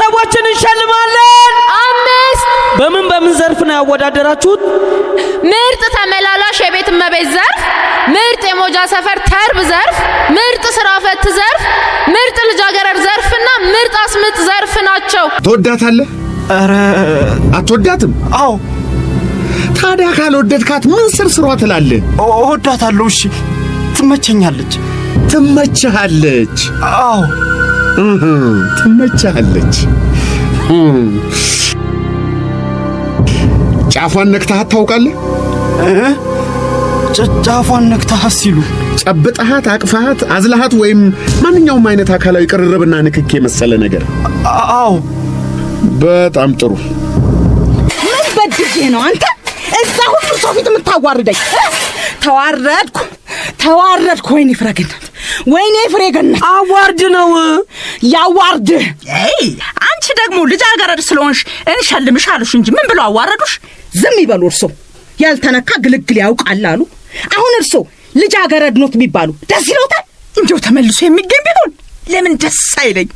ሰዎችን እንሸልማለን። 5 በምን ዘርፍ ነው ያወዳደራችሁት? ምርጥ ተመላላሽ የቤት እመቤት ዘርፍ፣ ምርጥ የሞጃ ሰፈር ተርብ ዘርፍ፣ ምርጥ ስራ ፈት ዘርፍ፣ ምርጥ ልጃገረድ ዘርፍና ምርጥ አስምጥ ዘርፍ ናቸው። ትወዳታለህ? ኧረ አትወዳትም? አዎ። ታዲያ ካልወደድካት ምን ስርስሯ ትላለህ? እወዳታለሁ። እሺ ትመቸኛለች። ትመችሃለች? አዎ ትመችሃለች። ጫፏን ነክተሃት ታውቃለህ? ጫፏን ነክተሃት ሲሉ ጨብጠሃት፣ አቅፋሃት፣ አዝለሃት ወይም ማንኛውም አይነት አካላዊ ቅርርብና ንክኬ መሰለ ነገር? አዎ። በጣም ጥሩ። ምን በድጄ ነው አንተ እዛ ሁሉ ሰው ፊት የምታዋርደኝ? ተዋረድኩ። ወይኔ ፍሬገነት አዋርድ ነው ያዋርድ። አንቺ ደግሞ ልጃገረድ ስለሆንሽ እንሸልምሻለሽ እንጂ ምን ብለው አዋረዱሽ? ዝም ይበሉ። እርሶ ያልተነካ ግልግል ያውቃል አሉ። አሁን እርሶ ልጃገረድ ኖት ቢባሉ ደስ ይለውታል? እንደው ተመልሶ የሚገኝ ቢሆን ለምን ደስ አይለኝ?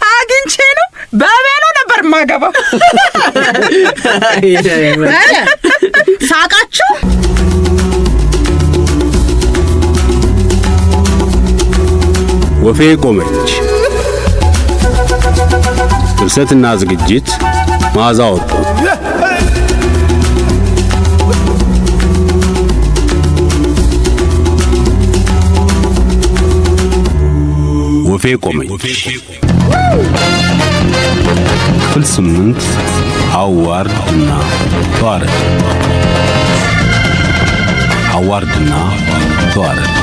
አግኝቼ ነው በቤሎ ነበር ማገባው። ሳቃችሁ? ወፌ ቆመች። ድርሰትና ዝግጅት መዓዛ ወርቁ። ወፌ ቆመች። ክፍል 8 አዋርድና ተዋረድ። አዋርድና ተዋረድ።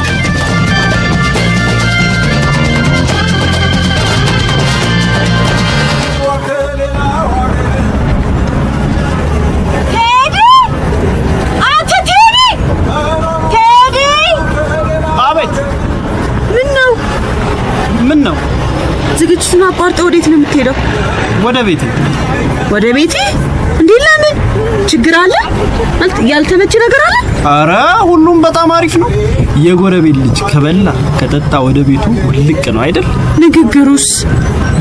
ዝግጅቱን አቋርጠው ወዴት ነው የምትሄደው? ወደ ቤቴ? እንዴ ለምን? ችግር አለ? ያልተመቸ ነገር አለ? አረ ሁሉም በጣም አሪፍ ነው። የጎረቤት ልጅ ከበላ ከጠጣ ወደ ቤቱ ውልቅ ነው አይደል? ንግግሩስ?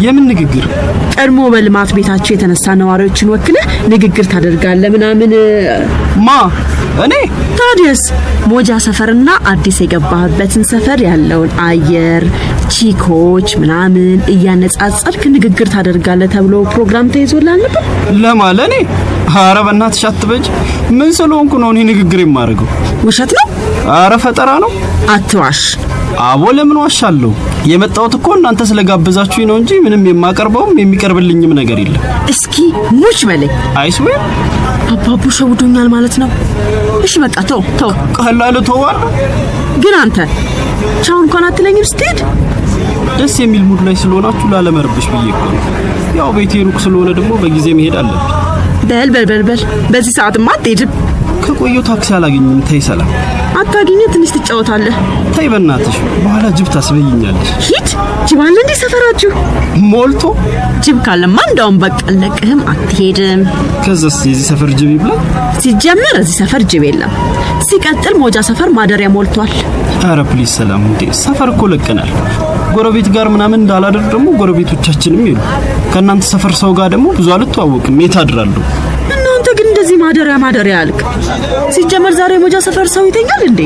የምን ንግግር? ቀድሞ በልማት ቤታቸው የተነሳ ነዋሪዎችን ወክለህ ንግግር ታደርጋለህ ምናምን። ማ እኔ? ታዲያስ ሞጃ ሰፈርና አዲስ የገባህበትን ሰፈር ያለውን አየር፣ ቺኮች ምናምን እያነጻጸርክ ንግግር ታደርጋለህ ተብሎ ፕሮግራም ተይዞልሃል ነበር? ለማለት እኔ? አረ በእናትሽ አትበጅ። ምን ስለሆንኩ ነው እኔ ንግግር የማደርገው? ውሸት ነው? አረ ፈጠራ ነው። አትዋሽ። አቦ ለምን ዋሻለሁ? የመጣሁት እኮ እናንተ ስለጋበዛችሁኝ ነው እንጂ ምንም የማቀርበውም የሚቀርብልኝም ነገር የለም። እስኪ ሙች በለኝ። አይስዌር አባቡ ሸውዶኛል ማለት ነው። እሺ በቃ ተው። ቀላል ተዋል። ግን አንተ ቻው እንኳን አትለኝም ስትሄድ? ደስ የሚል ሙድ ላይ ስለሆናችሁ ላለመርብሽ ብዬ እኮ ነው። ያው ቤቴ ሩቅ ስለሆነ ደግሞ በጊዜ መሄድ አለብኝ። በል በዚህ ሰዓትማ አትሄድም። ከቆየው ታክሲ አላገኝም። ተይ ሰላም። አታገኘ ትንሽ ትጫወታለህ። ተይ በእናትሽ በኋላ ጅብ ታስበይኛለሽ። ሂድ። ጅብ አለ እንዴ ሰፈራችሁ? ሞልቶ ጅብ ካለማ እንደውም በቃ ለቅህም አትሄድም። ከዛስ የዚህ ሰፈር ጅብ ይብላል? ሲጀመር እዚህ ሰፈር ጅብ የለም። ሲቀጥል ሞጃ ሰፈር ማደሪያ ሞልቷል። አረ ፕሊስ ሰላም። እንዴ ሰፈር እኮ ለቀናል። ጎረቤት ጋር ምናምን እንዳላደር ደግሞ ጎረቤቶቻችንም ይሉ ከናንተ ሰፈር ሰው ጋር ደግሞ ብዙ አልተዋወቅም። የት አድራለሁ? እናንተ ግን እንደዚህ ማደሪያ አልክ። ሲጀመር ዛሬ ሞጃ ሰፈር ሰው ይተኛል እንዴ?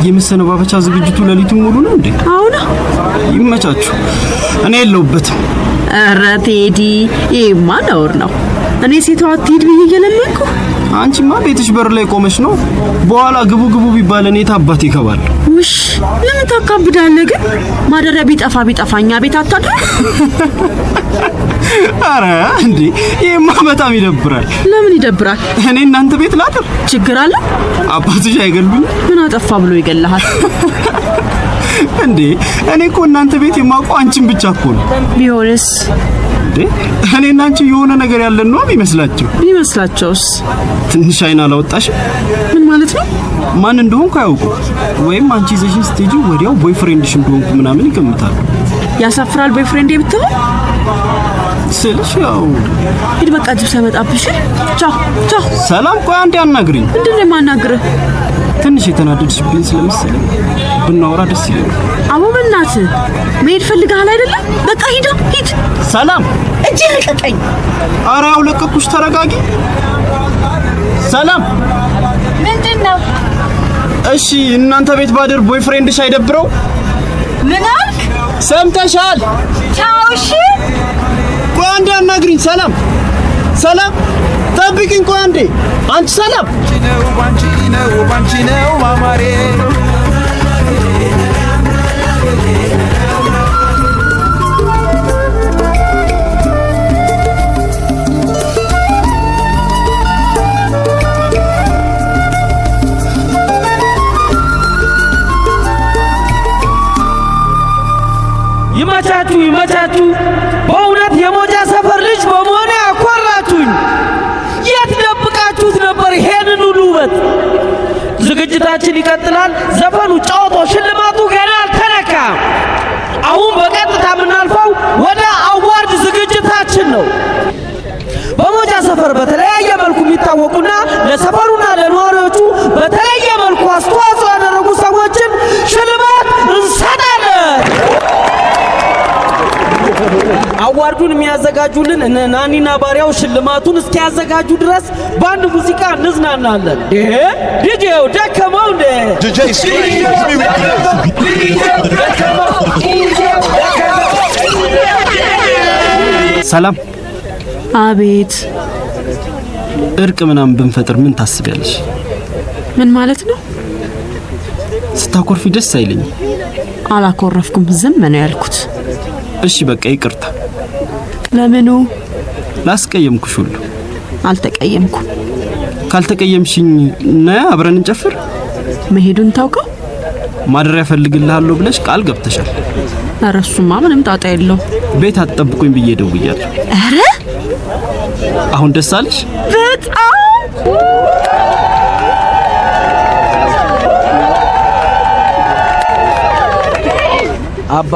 የመሰነባበቻ ዝግጅቱ ሌሊቱን ሙሉ ነው እንዴ? አሁን ይመቻችሁ። እኔ የለሁበትም። ኧረ ቴዲ ይሄማ ነውር ነው። እኔ ሴቷ አትሂድ ብዬ እየለመንኩ አንቺማ ቤትሽ በር ላይ ቆመሽ ነው። በኋላ ግቡ ቢባል እኔ ታባቴ ይከባል። ውሽ ለምን ታካብዳለህ ግን? ማደሪያ ቢጠፋኛ ቤት አታድር? አረ እንዴ ይሄማ በጣም ይደብራል። ለምን ይደብራል? እኔ እናንተ ቤት ላድር ችግር አለ? አባትሽ አይገሉኝ? ምን አጠፋ ብሎ ይገላል? እንዴ እኔ እኮ እናንተ ቤት የማውቀው አንቺን ብቻ እኮ ነው። ቢሆንስ? እንዴ እኔና አንቺ የሆነ ነገር ያለን ነው ቢመስላቸውስ? ትንሽ አይና አላወጣሽ? ምን ማለት ነው? ማን እንደሆንኩ አያውቁ ወይም አንቺ ይዘሽን ስትሄጂ ወዲያው ቦይፍሬንድሽ እንደሆንኩ ምናምን ይገምታሉ። ያሳፍራል ቦይፍሬንድ ብትሆን ስልሽ ያው ሂድ በቃ ጅብ ሳይመጣብሽ። ቻው ሰላም። ቆይ አንዴ አናግሪኝ። ምንድነው የማናግርህ? ትንሽ የተናደድሽብኝ ስለመሰለኝ ብናወራ ደስ ይላል። አዎ በእናትህ መሄድ ፈልገሃል አይደለም? በቃ ሂድ። ሰላም እጅ ልቀቀኝ። ኧረ ያው ለቀኩሽ፣ ተረጋጊ። ሰላም ምንድነው? እሺ እናንተ ቤት ባድር ቦይፍሬንድሽ አይደብረው? ምን አልክ? ሰምተሻል? ቻው። እሺ ቆይ አንዴ አናግሪኝ። ሰላም ሰላም፣ ጠብቂኝ። ቆይ አንዴ። አንቺ ሰላም ባንቺ ነው ማማሬ ይመቻችሁ። በእውነት የሞጃ ሰፈር ልጅ በመሆኔ አኮራችሁኝ። የት ደብቃችሁት ነበር ይሄንን ሁሉ ውበት? ዝግጅታችን ይቀጥላል። ዘፈኑ፣ ጨዋታው፣ ሽልማቱ ገና አልተነካም። አሁን በቀጥታ የምናልፈው ወደ አዋርድ ዝግጅታችን ነው። በሞጃ ሰፈር በተለያየ መልኩ የሚታወቁና ለሰፈሩና ለነዋሪዎቹ በተለየ መልኩ አስተዋጽኦ ያደረጉ ሰዎችን ሽልማት እንሰጣለን። አዋርዱን የሚያዘጋጁልን እነ ናኒና ባሪያው ሽልማቱን እስኪያዘጋጁ ድረስ በአንድ ሙዚቃ እንዝናናለን። ዲጄው ደከመው እንዴ? ሰላም። አቤት። እርቅ ምናምን ብንፈጥር ምን ታስቢያለሽ? ምን ማለት ነው? ስታኮርፊ ደስ አይለኝም። አላኮረፍኩም፣ ዝም ነው ያልኩት። እሺ በቃ ይቅርታ። ለምኑ? ላስቀየምኩሽ ሁሉ። አልተቀየምኩም። ካልተቀየምሽኝ ነይ አብረን እንጨፍር። መሄዱን ታውቀው? ማደሪያ ፈልግልሃለሁ ብለሽ ቃል ገብተሻል። ኧረ እሱማ ምንም ጣጣ የለው። ቤት አትጠብቁኝ ብዬ ደውያለሁ። ኧረ አሁን ደስ አለሽ? በጣም አባ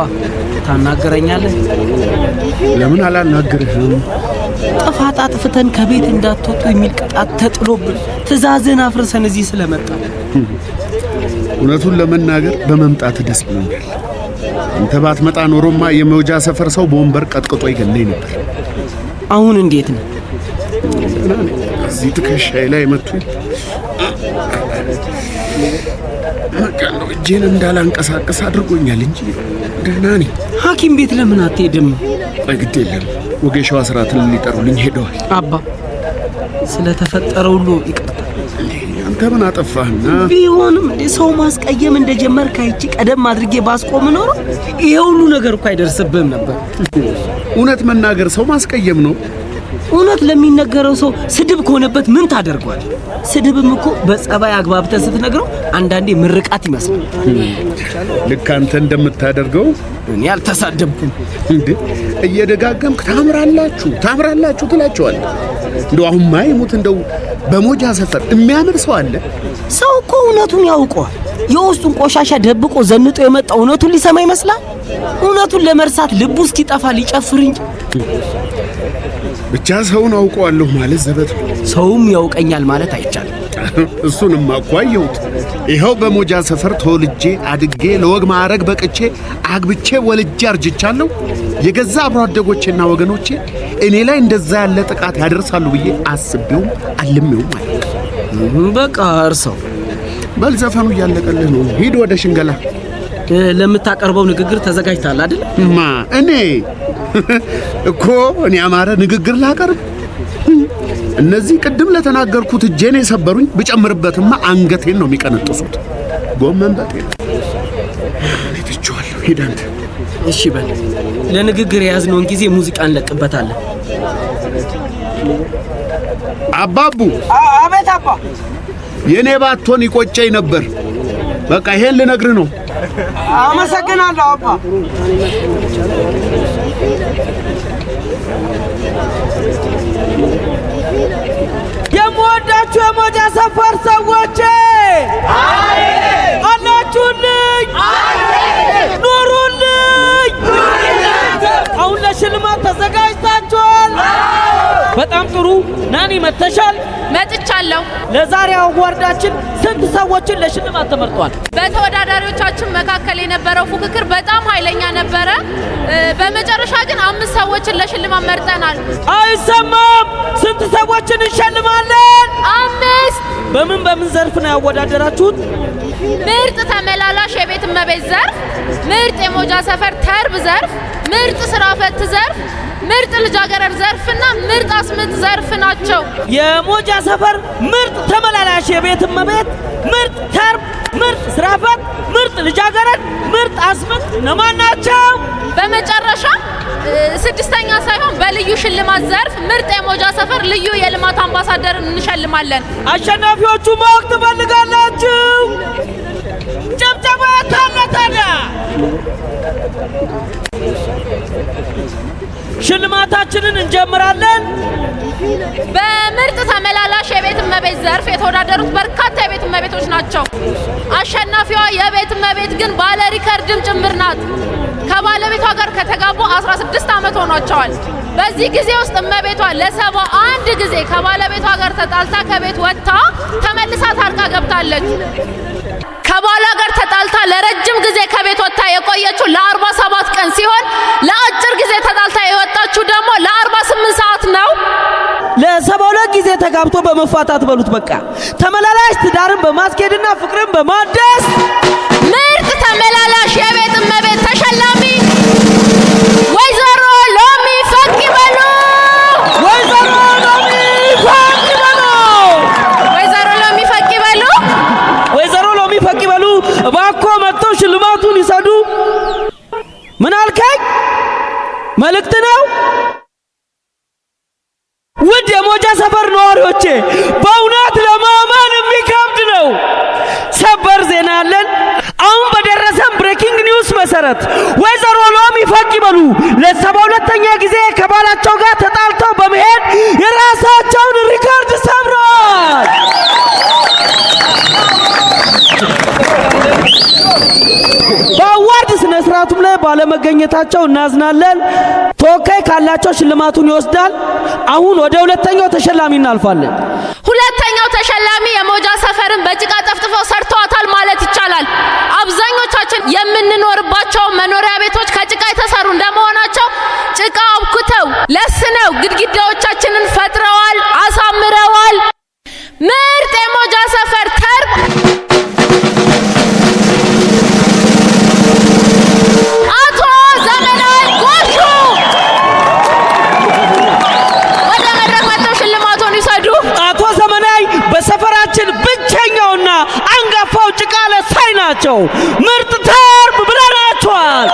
ታናገረኛለህ? ለምን አላናገርህም? ጥፋት አጥፍተን ከቤት እንዳትወጡ የሚል ቅጣት ተጥሎብን ትዕዛዝን አፍርሰን እዚህ ስለመጣ እውነቱን ለመናገር በመምጣት ደስ ብሎኛል። አንተ ባትመጣ ኖሮማ የመውጃ ሰፈር ሰው በወንበር ቀጥቅጦ ይገለኝ ነበር። አሁን እንዴት ነው? እዚህ ትከሻዬ ላይ መቱኝ። መቀኑ እጄን እንዳላንቀሳቀስ አድርጎኛል እንጂ ደህና ነኝ። ሐኪም ቤት ለምን አትሄድም? ግድ የለም፣ ወጌሻው አስራትን ሊጠሩልኝ ሄደዋል። አባ ስለተፈጠረው ሁሉ ይቅርታ። አንተ ምን አጠፋህና? ቢሆንም እንደ ሰው ማስቀየም እንደጀመርክ አይቼ ቀደም አድርጌ ባስቆም ኖሮ ይሄ ሁሉ ነገር እኮ አይደርስብህም ነበር። እውነት መናገር ሰው ማስቀየም ነው። እውነት ለሚነገረው ሰው ስድብ ከሆነበት ምን ታደርጓል? ስድብም እኮ በጸባይ አግባብተህ ስትነግረው አንዳንዴ ምርቃት ይመስላል። ልክ አንተ እንደምታደርገው እኔ አልተሳደብኩም እንዴ? እየደጋገምክ ታምራላችሁ ትላቸዋለህ። እንደው አሁን ማይሙት እንደው በሞጃ ሰፈር የሚያምር ሰው አለ? ሰው እኮ እውነቱን ያውቀዋል። የውስጡን ቆሻሻ ደብቆ ዘንጦ የመጣ እውነቱን ሊሰማ ይመስላል። እውነቱን ለመርሳት ልቡ እስኪጠፋ ሊጨፍር እንጂ ብቻ ሰውን አውቀዋለሁ ማለት ዘበት ነው። ሰውም ያውቀኛል ማለት አይቻልም። እሱንም አቋየሁት። ይኸው በሞጃ ሰፈር ተወልጄ አድጌ ለወግ ማዕረግ በቅቼ አግብቼ ወልጄ አርጅቻለሁ። የገዛ አብሮ አደጎቼና ወገኖቼ እኔ ላይ እንደዛ ያለ ጥቃት ያደርሳሉ ብዬ አስቤውም አልሜውም ማለት ነው። በቃ እርሰው። በል ዘፈኑ እያለቀልህ ነው። ሂድ ወደ ሽንገላ። ለምታቀርበው ንግግር ተዘጋጅተሃል አይደል? እኔ እኮ እኔ አማረ ንግግር ላቀርብ። እነዚህ ቅድም ለተናገርኩት እጄን የሰበሩኝ ብጨምርበትማ አንገቴን ነው የሚቀነጥሱት። ጎመን በጤ ለትቻለሁ። ሂድ አንተ። እሺ በል። ለንግግር የያዝነውን ጊዜ ሙዚቃ እንለቅበታለን። አባቡ። አቤት አባ። የኔ ባትሆን ይቆጨኝ ነበር። በቃ ይሄን ልነግርህ ነው። አመሰግናለሁ አባ። የምወዳችሁ የሞጃ ሰፈር ሰዎች አላችሁልኝ? ኑሩልኝ። አሁን ለሽልማት ተዘጋጅታችኋል? በጣም ጥሩ ናኒ መተሻል መጥቻለሁ። ለዛሬ አዋርዳችን ስንት ሰዎችን ለሽልማት ተመርጧል? በተወዳዳሪዎቻችን መካከል የነበረው ፉክክር በጣም ኃይለኛ ነበረ። በመጨረሻ ግን 5 ሰዎችን ለሽልማት መርጠናል። አይሰማም። ስንት ሰዎችን እንሸልማለን? 5። በምን ዘርፍ ነው ያወዳደራችሁት? ምርጥ ተመላላሽ የቤት እመቤት ዘርፍ፣ ምርጥ የሞጃ ሰፈር ተርብ ዘርፍ፣ ምርጥ ስራ ፈት ዘርፍ፣ ምርጥ ልጃገረድ ዘርፍና ምርጥ አስምጥ ዘርፍ ናቸው። የሞጃ ሰፈር ምርጥ ተመላላሽ የቤት እመቤት፣ ምርጥ ተርብ፣ ምርጥ ስራ ፈት፣ ምርጥ ልጃገረድ፣ ምርጥ አስምጥ እነማን ናቸው? በመጨረሻ 6ኛ ሳይሆን በልዩ ሽልማት ዘርፍ ምርጥ የሞጃ ሰፈር ልዩ የልማት አምባሳደር እንሸልማለን። አሸናፊዎቹ ማወቅ ትፈልጋላችሁ? ጨብጨባ ታለታለ። ሽልማታችንን እንጀምራለን። በምርጥ ተመላላሽ የቤት እመቤት ዘርፍ የተወዳደሩት በርካታ የቤት እመቤቶች ናቸው። አሸናፊዋ የቤት እመቤት ግን ባለ ሪከርድም ጭምር ናት። ከባለቤቷ ጋር ከተጋቡ 16 ዓመት ሆኗቸዋል። በዚህ ጊዜ ውስጥ እመቤቷ ለ71 ጊዜ ከባለቤቷ ጋር ተጣልታ ከቤት ወጥታ ተመልሳ ታርቃ ገብታለች። ከባሏ ጋር ተጣልታ ለረጅም ጊዜ ከቤት ወጥታ የቆየችው ለ47 ቀን ሲሆን ለአጭር ጊዜ ተጣልታ የወጣችው ደግሞ ለ48 ሰዓት ነው። ለ72 ጊዜ ተጋብቶ በመፋታት በሉት በቃ ተመላላሽ ትዳርን በማስኬድና ፍቅርን በማደስ ምርጥ ተመላላሽ የቤት እመቤት ተሸላሚ ወይዘሮ ሎሚ ፈቅ ይበሉ። ወይዘሮ ሎሚ ፈቅ ይበሉ። ወይዘሮ ሎሚ ፈቅ ይበሉ። ወይዘሮ ሎሚ ፈቅ ይበሉ። እባክዎ መጥተው ሽልማቱን ይሰዱ። ምን አልከኝ? መልእክት ነው? ውድ የሞጃ ሰፈር ነዋሪዎቼ በእውነት ለማመን የሚከብድ ነው። ሰበር ዜና አለን። አሁን በደረሰን ብሬኪንግ ኒውስ መሰረት ወይዘሮ ሎሚ ፈቅ ይበሉ ለ72ኛ ጊዜ ከባላቸው ጋር ተጣልተው በመሄድ የራሳቸውን ሪከርድ ሰብረዋል። በአዋርድ ስነ ስርዓቱም ላይ ባለመገኘታቸው እናዝናለን። ተወካይ ካላቸው ሽልማቱን ይወስዳል። አሁን ወደ ሁለተኛው ተሸላሚ እናልፋለን። ሁለተኛው ተሸላሚ የሞጃ ሰፈርን በጭቃ ጠፍጥፈው ሰርተዋታል ማለት ይቻላል። አብዛኞቻችን የምንኖርባቸው መኖሪያ ቤቶች ከጭቃ የተሰሩ እንደመሆናቸው ጭቃ አብኩተው ለስነው ግድግዳዎቻችንን ፈጥረዋል፣ አሳምረዋል። ምርጥ የሞጃ ሰፈር ተርብ አቶ ዘመናዊ ጎሹ ወደ መድረክ መጥተው ሽልማቱን ይሰዱ። አቶ ዘመናዊ በሰፈራችን ብቸኛውና አንጋፋው ጭቃ ለሳይ ናቸው። ምርጥ ተርብ ብለናቸዋል።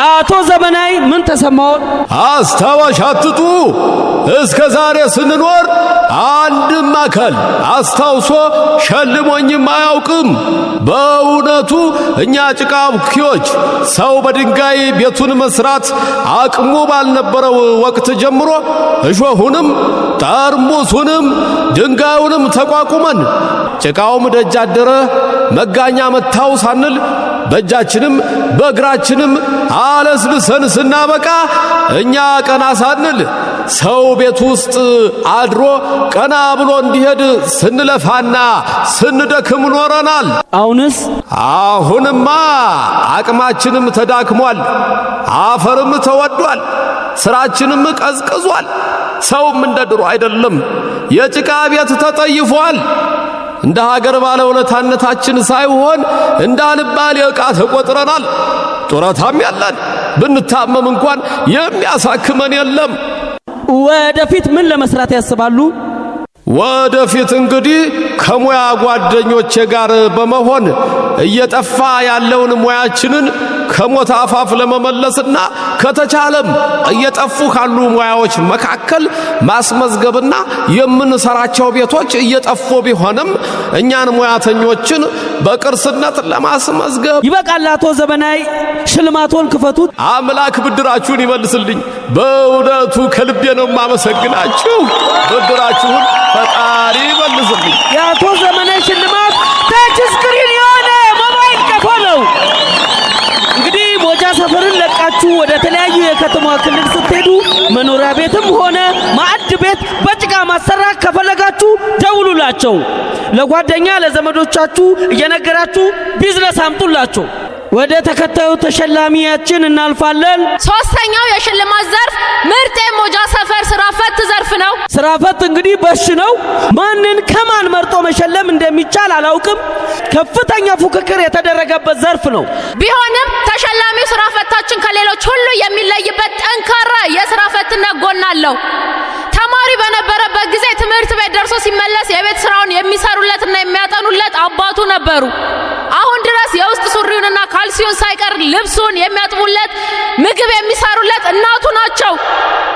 አቶ ዘመናዊ ምን ተሰማዎት? አስታዋሽ አትጡ። እስከ ዛሬ ስንኖር አንድም አካል አስታውሶ ሸልሞኝም አያውቅም። በእውነቱ እኛ ጭቃ አብኪዎች ሰው በድንጋይ ቤቱን መስራት አቅሙ ባልነበረው ወቅት ጀምሮ እሾሁንም ጠርሙሱንም ድንጋዩንም ተቋቁመን ጭቃውም ደጅ አደረ መጋኛ መታው ሳንል በእጃችንም በእግራችንም አለስልሰን ስናበቃ እኛ ቀና ሳንል ሰው ቤት ውስጥ አድሮ ቀና ብሎ እንዲሄድ ስንለፋና ስንደክም ኖረናል። አሁንማ አቅማችንም ተዳክሟል፣ አፈርም ተወዷል፣ ስራችንም ቀዝቅዟል። ሰውም እንደ ድሮ አይደለም፣ የጭቃ ቤት ተጠይፏል። እንደ ሀገር ባለውለታነታችን ሳይሆን እንዳልባል ዕቃ ተቆጥረናል። ጡረታም ያለን ብንታመም እንኳን የሚያሳክመን የለም። ወደፊት ምን ለመስራት ያስባሉ? ወደፊት እንግዲህ ከሙያ ጓደኞቼ ጋር በመሆን እየጠፋ ያለውን ሙያችንን ከሞት አፋፍ ለመመለስና ከተቻለም እየጠፉ ካሉ ሙያዎች መካከል ማስመዝገብና የምንሰራቸው ቤቶች እየጠፉ ቢሆንም እኛን ሙያተኞችን በቅርስነት ለማስመዝገብ ይበቃል። አቶ ዘመናዊ ሽልማቶን ክፈቱት። አምላክ ብድራችሁን ይመልስልኝ። በእውነቱ ከልቤ ነው የማመሰግናችሁ። ብድራችሁን ፈጣሪ ይመልስልኝ። የአቶ ዘመናዊ ሽልማት ታች ስክሪን የሆነ ሞባይል ቀፎ ነው። እንግዲህ ሞጃ ከተማዋ ክልል ስትሄዱ መኖሪያ ቤትም ሆነ ማዕድ ቤት በጭቃ ማሰራት ከፈለጋችሁ ደውሉላቸው። ለጓደኛ ለዘመዶቻችሁ እየነገራችሁ ቢዝነስ አምጡላቸው። ወደ ተከታዩ ተሸላሚያችን እናልፋለን። ሶስተኛው የሽልማት ዘርፍ ምርጥ የሞጃ ሰፈር ስራ ፈት ዘርፍ ነው። ስራ ፈት እንግዲህ በሽ ነው። ማንን ከማን መርጦ መሸለም እንደሚቻል አላውቅም። ከፍተኛ ፉክክር የተደረገበት ዘርፍ ነው። ቢሆንም ተሸላሚው ስራ ፈታችን ከሌሎች ሁሉ የሚለይበት ጠንካራ የስራ ፈትነት ጎን አለው። ተማሪ በነበረበት ጊዜ ትምህርት ቤት ደርሶ ሲመለስ የቤት ስራውን የሚሰሩለትና የሚያጠኑለት አባቱ ነበሩ። አሁን ድረስ የውስጥ ሱሪውንና ካልሲውን ሳይቀር ልብሱን የሚያጥቡለት፣ ምግብ የሚሰሩለት እናቱ ናቸው።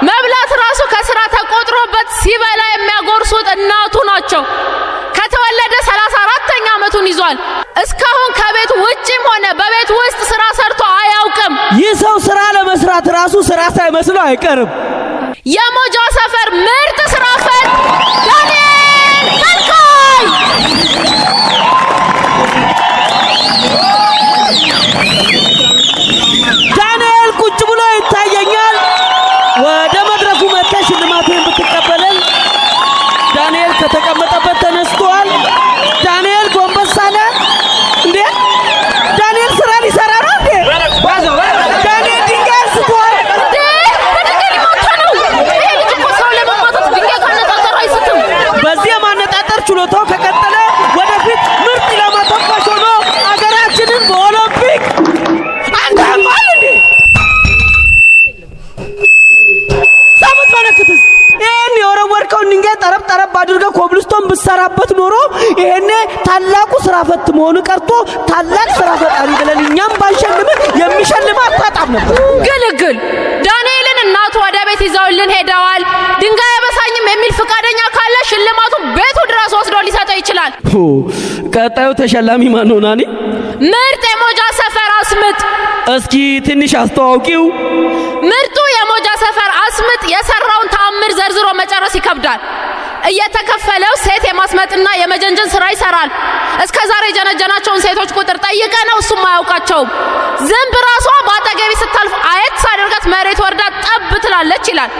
መብላት ራሱ ከስራ ተቆጥሮበት ሲበላ የሚያጎርሱት እናቱ ናቸው። ከተወለደ 34ኛ ዓመቱን ይዟል። እስካሁን ከቤት ውጪም ሆነ በቤት ውስጥ ስራ ሰርቶ አያውቅም። ይህ ሰው ስራ ለመስራት ራሱ ስራ ሳይመስለው አይቀርም። የሞጃ ሰፈር ምርጥ ስራ ፈት ዳንኤል መልካይ። ዳንኤል ቁጭ ብሎ ይታየኛል። ወደ መድረኩ መጥተህ ሽልማቴን ብትቀበለኝ። ዳንኤል ከተቀመጠበት ተነስቷል። ዳንኤል ጎንበስ አለ። እንዴ ዳንኤል ስራ ሊሰራ ነው እንዴ? ዳንኤል ድንጋይ አንስቷል። በድንጋይ ሊመታ ነው። ይሄ ልጅ እኮ ሰው ለመማታት ድንጋይ ካነጣጠረ አይስትም። በዚህ የማነጣጠር ችሎታው ከቀጠለ ወደፊት ምርጥ ኢላማ ተኳሽ ሆኖ አገራችንን በኦሎምፒክ አንተማል እንዴ ሳሙት ማነክትስ ይሄን የወረወርከውን ድንጋይ ጠረብ አድርገህ ኮብልስቶን ብሰራበት ኖሮ ይሄኔ ታላቁ ስራ ፈት መሆኑ ቀርቶ ታላቅ ስራ ፈጣሪ ብለን እኛም ባንሸልም የሚሸልም አጣጣም ነበር። ግልግል ዳንኤልን እናቱ ወደ ቤት ይዘውልን ሄደዋል። ድንጋይ አበሳኝም የሚል ፍቃደኛ ካለ ሽልማቱ ቤቱ ድረስ ወስዶ ሊሰጠው ይችላል። ቀጣዩ ተሸላሚ ማን ሆና? ምርጥ የሞጃ ሰፈር አስምጥ። እስኪ ትንሽ አስተዋውቂው። ምርጡ የሞጃ ሰፈር አስምጥ የሰራውን ተአምር ዘርዝሮ መጨረስ ይከብዳል። እየተከፈለው ሴት የማስመጥና የመጀንጀን ስራ ይሰራል። እስከዛሬ የጀነጀናቸውን ሴቶች ቁጥር ጠይቀ ነው እሱም አያውቃቸውም። ዝንብ ራሷ በአጠገቢ ስታልፍ አየት ሳደርጋት መሬት ወርዳ ጠብ ትላለች ይላል።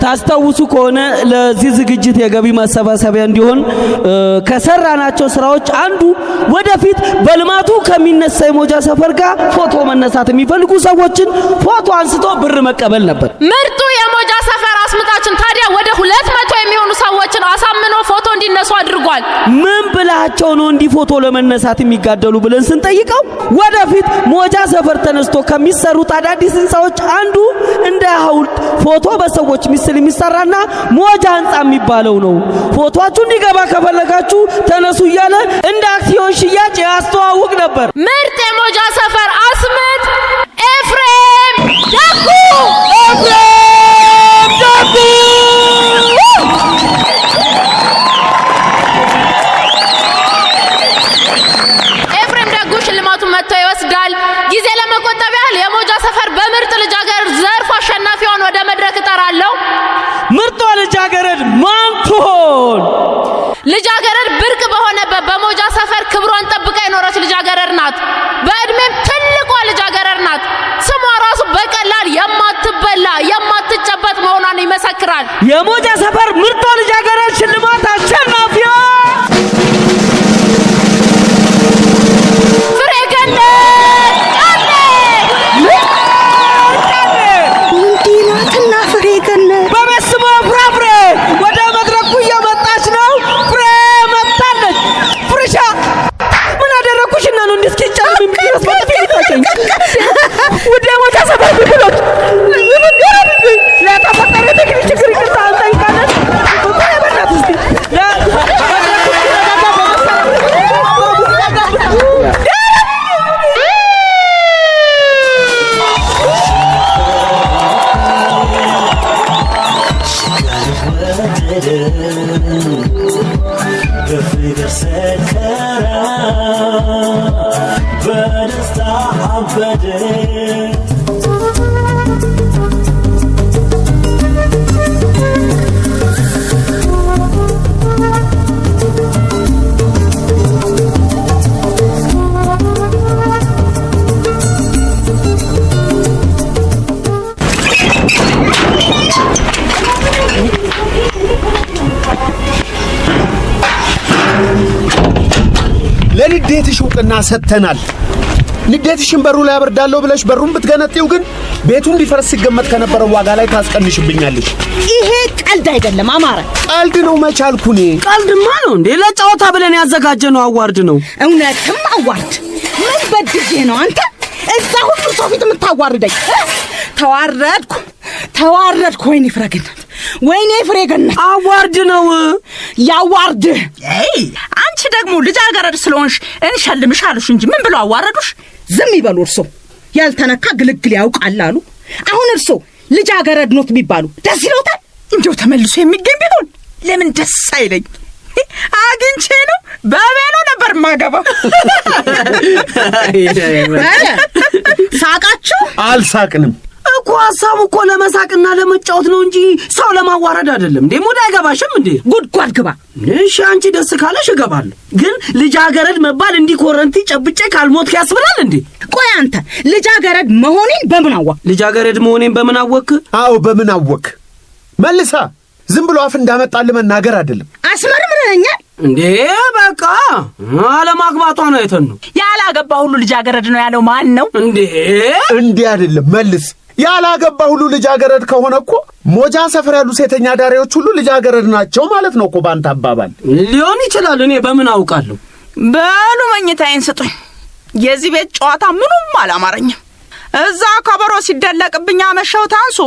ታስታውሱ ከሆነ ለዚህ ዝግጅት የገቢ ማሰባሰቢያ እንዲሆን ከሰራናቸው ስራዎች አንዱ ወደፊት በልማቱ ከሚነሳ የሞጃ ሰፈር ጋር ፎቶ መነሳት የሚፈልጉ ሰዎችን ፎቶ አንስቶ ብር መቀበል ነበር። ምርጡ የሞጃ ሰፈር አስምጣችን ታዲያ ወደ 200 የሚሆኑ ሰዎችን አሳምኖ ፎቶ እንዲነሱ አድርጓል። ምን ብላቸው ነው እንዲህ ፎቶ ለመነሳት የሚጋደሉ ብለን ስንጠይቀው ወደፊት ሞጃ ሰፈር ተነስቶ ከሚሰሩት አዳዲስ ህንፃዎች አንዱ እንደ ሐውልት ፎቶ በሰዎች ምስል የሚሰራና ሞጃ ህንፃ የሚባለው ነው። ፎቶአችሁ እንዲገባ ከፈለጋችሁ ተነሱ እያለ እንደ አክሲዮን ሽያጭ ያስተዋውቅ ነበር። ምርጥ የሞጃ ሰፈር አስምጥ ኤፍሬም ደጉ። ኤፍሬም ደጉ ሽልማቱን መጥቶ ይወስዳል። ጊዜ ለመቆጠብ ያህል የሞጃ ሰፈር በምርጥ ልጃገረድ ዘርፍ አሸናፊዋን ወደ መድረክ እጠራለሁ። ምርጧ ልጃገረድ ማን ትሆን? ልጃገረድ ብርቅ በሆነበት በሞጃ ሰፈር ክብሯን ጠብቃ የኖረች ልጃገረድ ናት። በእድሜም ትልቋ ልጃገረድ ናት። ስሟ ራሱ በቀላል የማትበላ የማትጨበጥ መሆኗን ይመሰክራል። የሞጃ ሰፈር ምርጧ ልጃገረድ ሽልማት አሸናፊዋ ወደ ሞጃ ሰፈር ብሎት ለተፈጠረ ቴክኒክ ችግር ይቅርታ እንጠይቃለን። እውቅና ሰጥተናል። ንዴትሽን በሩ ላይ አበርዳለሁ ብለሽ በሩን ብትገነጤው ግን ቤቱ እንዲፈርስ ሲገመት ከነበረው ዋጋ ላይ ታስቀንሽብኛለሽ። ይሄ ቀልድ አይደለም አማረ። ቀልድ ነው መቻልኩኔ። ቀልድማ ነው እንዴ? ለጨዋታ ብለን ያዘጋጀነው አዋርድ ነው። እውነትም አዋርድ። ምን በድጄ ነው አንተ እዛ ሁሉ ሰው ፊት የምታዋርደኝ? ተዋረድኩ። ወይኔ ፍሬገነት አዋርድ ነው ያዋርድ። አንቺ ደግሞ ልጃገረድ ስለሆንሽ እንሸልምሽ አሉሽ እንጂ ምን ብለው አዋረዱሽ? ዝም ይበሉ እርሶ። ያልተነካ ግልግል ያውቃል አሉ። አሁን እርሶ ልጃገረድ ኖት ቢባሉ ደስ ይለውታል? እንደው ተመልሶ የሚገኝ ቢሆን ለምን ደስ አይለኝ? አግኝቼ ነው በቤሎ ነበር ማገባው። ሳቃችሁ? አልሳቅንም እኮ ሐሳቡ እኮ ለመሳቅና ለመጫወት ነው እንጂ ሰው ለማዋረድ አይደለም። እንዴ ሙድ አይገባሽም እንዴ? ጉድጓድ ግባ። እሺ አንቺ ደስ ካለሽ እገባለሁ። ግን ልጃገረድ መባል እንዲህ ኮረንቲ ጨብጬ ካልሞት ያስብላል እንዴ? ቆይ አንተ ልጃገረድ መሆኔን በምን አወቅ? ልጃገረድ መሆኔን በምን አወቅ? አዎ በምን አወቅ? መልሳ ዝም ብሎ አፍ እንዳመጣል መናገር አይደለም። አስመርምረኛል እንዴ? በቃ አለማግባቷ ነው የተነው። ያላገባ ሁሉ ልጃገረድ ነው ያለው ማን ነው እንዴ? እንዴ አይደለም መልስ። ያላገባ ሁሉ ልጃገረድ ከሆነ እኮ ሞጃ ሰፈር ያሉ ሴተኛ ዳሪዎች ሁሉ ልጃገረድ ናቸው ማለት ነው እኮ ባንተ አባባል። ሊሆን ይችላል። እኔ በምን አውቃለሁ? በሉ መኝታዬን ስጡኝ። የዚህ ቤት ጨዋታ ምንም አላማረኝም። እዛ ከበሮ ሲደለቅብኝ አመሻው ታንሱ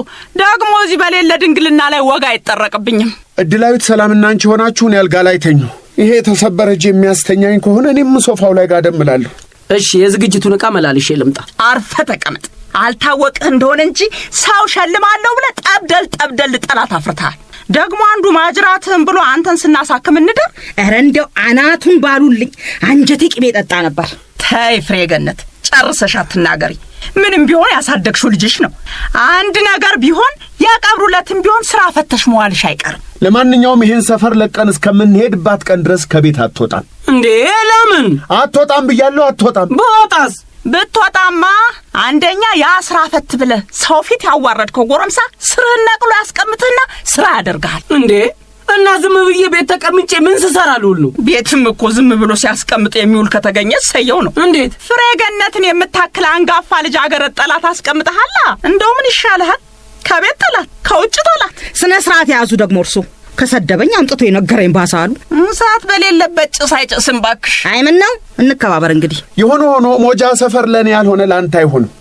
ደግሞ እዚህ በሌለ ድንግልና ላይ ወጋ አይጠረቅብኝም። እድላዊት ሰላምና አንቺ ሆናችሁን ያልጋ ላይ ተኙ። ይሄ የተሰበረ እጅ የሚያስተኛኝ ከሆነ እኔም ሶፋው ላይ ጋደም እላለሁ። እሺ የዝግጅቱን ዕቃ መላልሼ ልምጣ። አርፈ ተቀመጥ። አልታወቅህ እንደሆነ እንጂ ሰው ሸልማለሁ ብለህ ጠብደል ጠላት አፍርተሃል። ደግሞ አንዱ ማጅራትህን ብሎ አንተን ስናሳክም እንደር። ኧረ እንደው አናቱን ባሉልኝ አንጀቴ ቅቤ ጠጣ ነበር። ተይ ፍሬገነት ጨርሰሽ አትናገሪ። ምንም ቢሆን ያሳደግሽው ልጅሽ ነው። አንድ ነገር ቢሆን ያቀብሩለትም ቢሆን ስራ ፈተሽ መዋልሽ አይቀርም። ለማንኛውም ይሄን ሰፈር ለቀን እስከምንሄድባት ቀን ድረስ ከቤት አትወጣም። እንዴ ለምን አትወጣም ብያለሁ? አትወጣም። በወጣስ ብትወጣማ አንደኛ ያ ስራ ፈት ብለህ ሰው ፊት ያዋረድከው ጎረምሳ ስርህን ነቅሎ ያስቀምጥህና ስራ ያደርግሃል። እንዴ እና ዝም ብዬ ቤት ተቀምጬ ምን ስሰራል ሁሉ? ቤትም እኮ ዝም ብሎ ሲያስቀምጥ የሚውል ከተገኘ ሰየው ነው። እንዴት ፍሬገነትን የምታክል አንጋፋ ልጃገረድ ጠላት አስቀምጠሃላ? እንደው ምን ይሻልሃል? ከቤት ጠላት፣ ከውጭ ጠላት። ስነ ስርዓት ያዙ። ደግሞ እርሱ ከሰደበኝ አምጥቶ የነገረኝ ባሳሉ። ሰዓት በሌለበት ጭስ አይጭስም ባክሽ። አይምን ነው እንከባበር እንግዲህ። የሆነ ሆኖ ሞጃ ሰፈር ለኔ ያልሆነ ላንተ አይሆንም።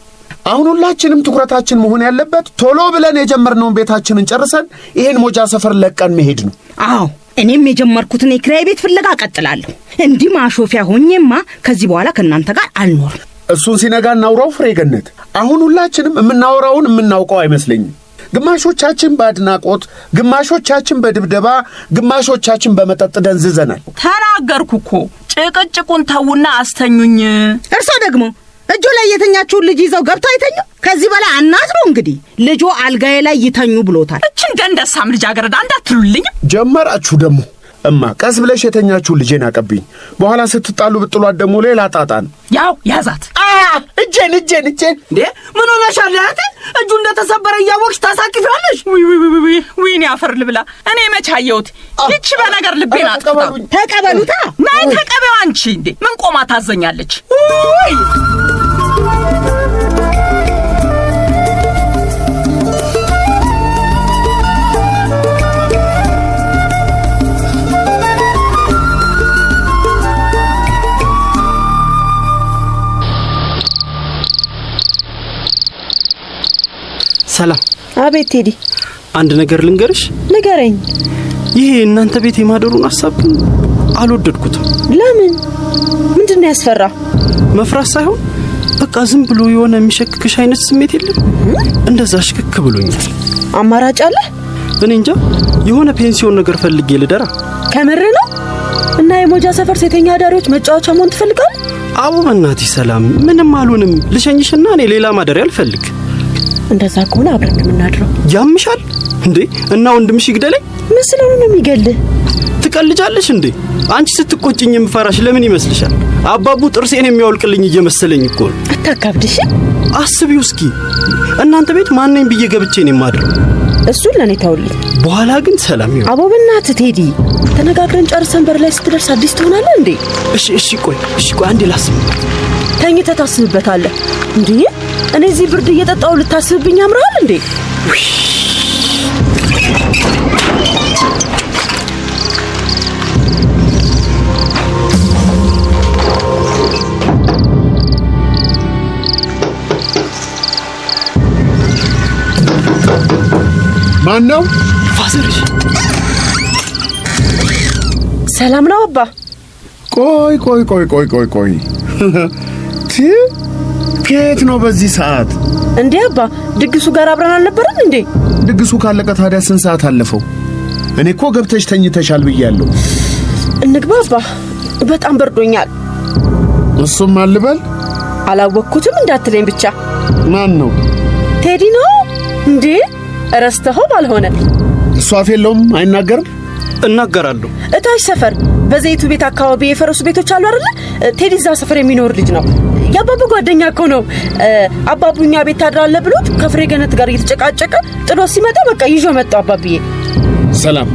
አሁን ሁላችንም ትኩረታችን መሆን ያለበት ቶሎ ብለን የጀመርነውን ቤታችንን ጨርሰን ይሄን ሞጃ ሰፈር ለቀን መሄድ ነው። አዎ እኔም የጀመርኩትን የኪራይ ቤት ፍለጋ ቀጥላለሁ። እንዲህ ማሾፊያ ሆኜማ ከዚህ በኋላ ከእናንተ ጋር አልኖርም። እሱን ሲነጋ እናውራው ፍሬገነት። አሁን ሁላችንም የምናወራውን የምናውቀው አይመስለኝም። ግማሾቻችን በአድናቆት፣ ግማሾቻችን በድብደባ፣ ግማሾቻችን በመጠጥ ደንዝዘናል። ተናገርኩ እኮ። ጭቅጭቁን ተውና አስተኙኝ። እርሶ ደግሞ እጆ ላይ የተኛችውን ልጅ ይዘው ገብተው አይተኙ? ከዚህ በላይ አናዝረው እንግዲህ። ልጆ አልጋዬ ላይ ይተኙ ብሎታል። እችን ደንደሳም ልጃገረድ አንዳትሉልኝ። ጀመራችሁ ደግሞ። እማ ቀስ ብለሽ የተኛችውን ልጄን አቀብኝ። በኋላ ስትጣሉ ብጥሏት ደግሞ ሌላ ጣጣ ነው። ያው ያዛት። እጄን እንዴ ምን ሆነሻል? ያቴ እጁ እንደተሰበረ እያወቅሽ ታሳቅፊያለሽ? ወይኔ አፈር ልብላ። እኔ መች አየሁት? ይህች በነገር ልቤን አጥፍታው። ተቀበሉታ። ናይ ተቀበው አንቺ። እንዴ ምን ቆማ ታዘኛለች? ሰላም። አቤት ቴዲ። አንድ ነገር ልንገርሽ። ንገረኝ። ይሄ እናንተ ቤት የማደሩን ሐሳብ ግን አልወደድኩትም። ለምን? ምንድነው ያስፈራ? መፍራት ሳይሆን በቃ ዝም ብሎ የሆነ የሚሸክክሽ አይነት ስሜት የለም? እንደዛ ሽክክ ብሎኛል። አማራጭ አለ? እኔ እንጃ። የሆነ ፔንሲዮን ነገር ፈልጌ ልደራ። ከምር ነው? እና የሞጃ ሰፈር ሴተኛ ዳሪዎች መጫወቻ መሆን ትፈልጋለህ? አዎ በእናትሽ ሰላም፣ ምንም አልሆንም። ልሸኝሽና እኔ ሌላ ማደሪያ አልፈልግ። እንደዛ ከሆነ አብረን የምናድረው። ያምሻል እንዴ? እና ወንድምሽ ይግደለኝ? ምን ስለሆነ ነው የሚገልህ? ትቀልጃለሽ እንዴ? አንቺ ስትቆጭኝ የምፈራሽ ለምን ይመስልሻል? አባቡ ጥርሴን የሚያወልቅልኝ እየመሰለኝ እኮ ነው። አታካብድሽ። አስቢው እስኪ። እናንተ ቤት ማን ነኝ ብዬ ገብቼ ነው የማድረው? እሱን ለኔ ታውልኝ። በኋላ ግን ሰላም ይሁን። አቦ በእናትህ ቴዲ፣ ተነጋግረን ጨርሰን በር ላይ ስትደርስ አዲስ ትሆናለህ እንዴ? እሺ ቆይ አንዴ ላስብበት። ተኝተህ ታስብበታለህ እንዴ? እኔ እዚህ ብርድ እየጠጣሁ ልታስብብኝ ያምራል እንዴ? ማን ነው? ፋዘርሽ። ሰላም ነው አባ? ቆይ ከየት ነው በዚህ ሰዓት እንዴ? አባ ድግሱ ጋር አብረን አልነበረን እንዴ? ድግሱ ካለቀ ታዲያ ስንት ሰዓት አለፈው? እኔ እኮ ገብተሽ ተኝተሻል ብያለሁ። እንግባ አባ፣ በጣም በርዶኛል። እሱም አልበል። አላወቅኩትም እንዳትለኝ ብቻ። ማን ነው? ቴዲ ነው እንዴ? ረስተኸው ባልሆነ። እሱ አፍ የለውም አይናገርም? እናገራለሁ። እታች ሰፈር በዘይቱ ቤት አካባቢ የፈረሱ ቤቶች አሉ አይደል? ቴዲ እዛ ሰፈር የሚኖር ልጅ ነው። የአባቡ ጓደኛ እኮ ነው። አባቡኛ ቤት ታድራለህ ብሎት ከፍሬ ገነት ጋር እየተጨቃጨቀ ጥሎ ሲመጣ በቃ ይዞ መጣ። አባብዬ ሰላም።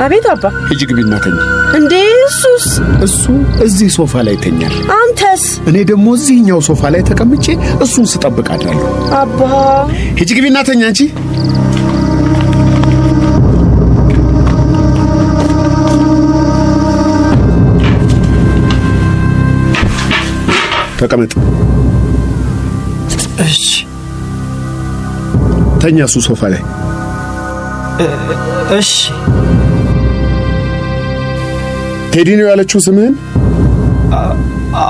አቤት አባ። ሂጂ ግቢና ተኝ። እንዴ እሱስ? እሱ እዚህ ሶፋ ላይ ተኛል። አንተስ? እኔ ደግሞ እዚህኛው ሶፋ ላይ ተቀምጬ እሱን ስጠብቅ አድራለሁ። አባ ሂጂ ግቢና ተኛ አንቺ። ተቀመጥ። እሺ ተኛ እሱ ሶፋ ላይ። እሺ ቴዲ ነው ያለችው ስምህን?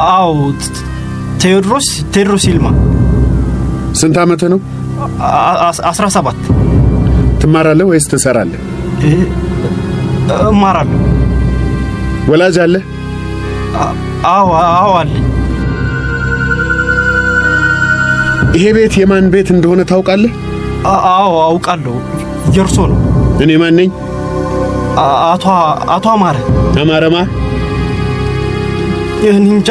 አዎ ቴዎድሮስ ይልማ። ስንት ዓመትህ ነው? 17 ትማራለህ ወይስ ትሰራለህ? እማራለሁ። ወላጅ አለ? አዎ አለኝ። ይሄ ቤት የማን ቤት እንደሆነ ታውቃለህ? አዎ አውቃለሁ። የእርሶ ነው። እኔ ማን ነኝ? አቶ አማረ። አማረማ? እንጃ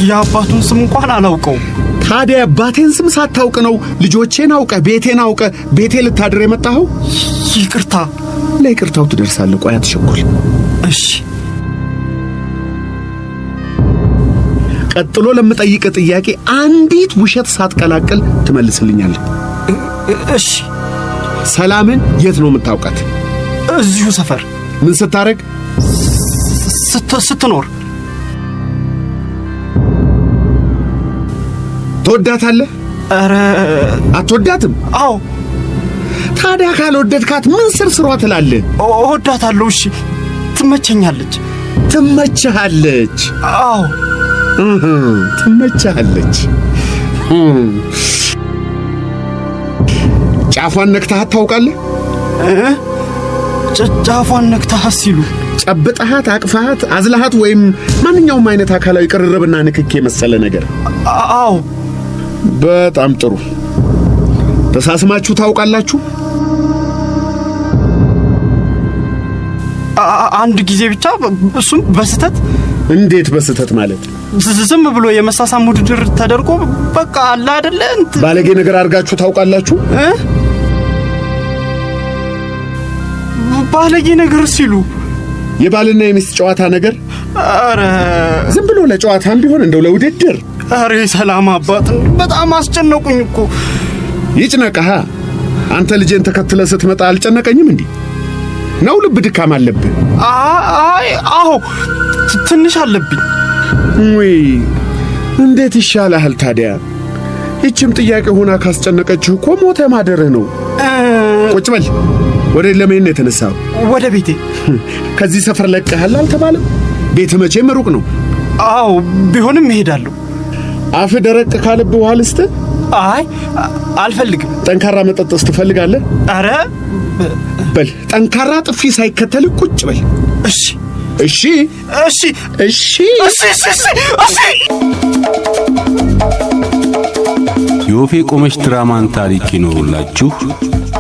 የአባቱን ስም እንኳን አላውቀውም። ታዲያ አባቴን ስም ሳታውቅ ነው ልጆቼን አውቀ ቤቴን አውቀ ቤቴ ልታድር የመጣኸው? ይቅርታ። ለይቅርታው ትደርሳለህ። ቆይ አትቸኩል። እሺ ቀጥሎ ለምጠይቅ ጥያቄ አንዲት ውሸት ሳትቀላቅል ትመልስልኛለህ። እሺ ሰላምን የት ነው የምታውቃት? እዚሁ ሰፈር። ምን ስታረግ? ስትኖር። ትወዳታለህ? ኧረ አትወዳትም? አዎ። ታዲያ ካልወደድካት ምን ስርስሯ ትላለህ? እወዳታለሁ። እሺ ትመቸኛለች። ትመችሃለች? አዎ ትመችሃለች። ጫፏን ነክተሃት ታውቃለህ? ጫፏን ነክተሃት ሲሉ? ጨብጠሃት፣ አቅፋሃት፣ አዝለሃት ወይም ማንኛውም አይነት አካላዊ ቅርርብና ንክኬ መሰለ ነገር? አዎ። በጣም ጥሩ። ተሳስማችሁ ታውቃላችሁ? አንድ ጊዜ ብቻ፣ እሱም በስተት። እንዴት በስተት ማለት? ዝም ብሎ የመሳሳም ውድድር ተደርጎ በቃ አለ አይደለ? ባለጌ ነገር አድርጋችሁ ታውቃላችሁ? ባለጌ ነገር ሲሉ? የባልና የሚስት ጨዋታ ነገር? አረ ዝም ብሎ ለጨዋታም ቢሆን እንደው ለውድድር። አረ ሰላም አባት፣ በጣም አስጨነቁኝ እኮ። ይጭነቀሃ። አንተ ልጄን ተከትለ ስትመጣ አልጨነቀኝም እንዴ? ነው ልብ ድካም አለብህ? አዎ ትንሽ አለብኝ። ወይ እንዴት ይሻላል ታዲያ? እቺም ጥያቄ ሆና ካስጨነቀችህ እኮ ሞተ ማደርህ ነው። ቁጭ በል። ወደ ለምን ነው የተነሳው? ወደ ቤቴ። ከዚህ ሰፈር ለቀሃል አልተባለም? ቤት መቼም ሩቅ ነው። አዎ ቢሆንም እሄዳለሁ። አፍ ደረቅ ካለብ ውሃ ልስጥ? አይ አልፈልግም። ጠንካራ መጠጥስ ትፈልጋለህ? አረ በል ጠንካራ ጥፊ ሳይከተል ቁጭ በል። እሺ እሺ እሺ እሺ እሺ። የወፌ ቆመች ድራማን ታሪክ ይኖሩላችሁ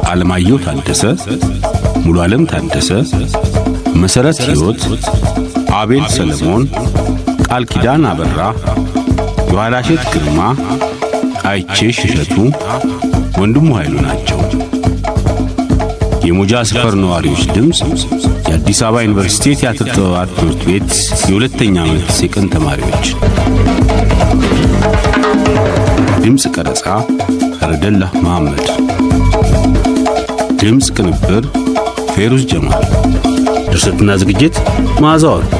አለማየሁ ታደሰ፣ ሙሉ ዓለም ታደሰ፣ መሰረት ሕይወት፣ አቤል ሰለሞን፣ ቃል ኪዳን አበራ፣ የኋላሸት ግርማ፣ አይቼሽ እሸቱ፣ ወንድሙ ኃይሉ ናቸው። የሞጃ ሰፈር ነዋሪዎች ድምጽ የአዲስ አበባ ዩኒቨርሲቲ ቲያትር ጥበባት ትምህርት ቤት የሁለተኛ ዓመት የቀን ተማሪዎች ድምጽ ቀረጻ ረደላህ መሐመድ ድምጽ ቅንብር ፌሩዝ ጀማል ድርሰትና ዝግጅት መዓዛ ወርቁ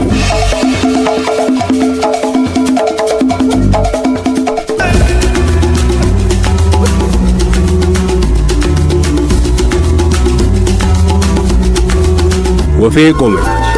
ወፌ ቆመች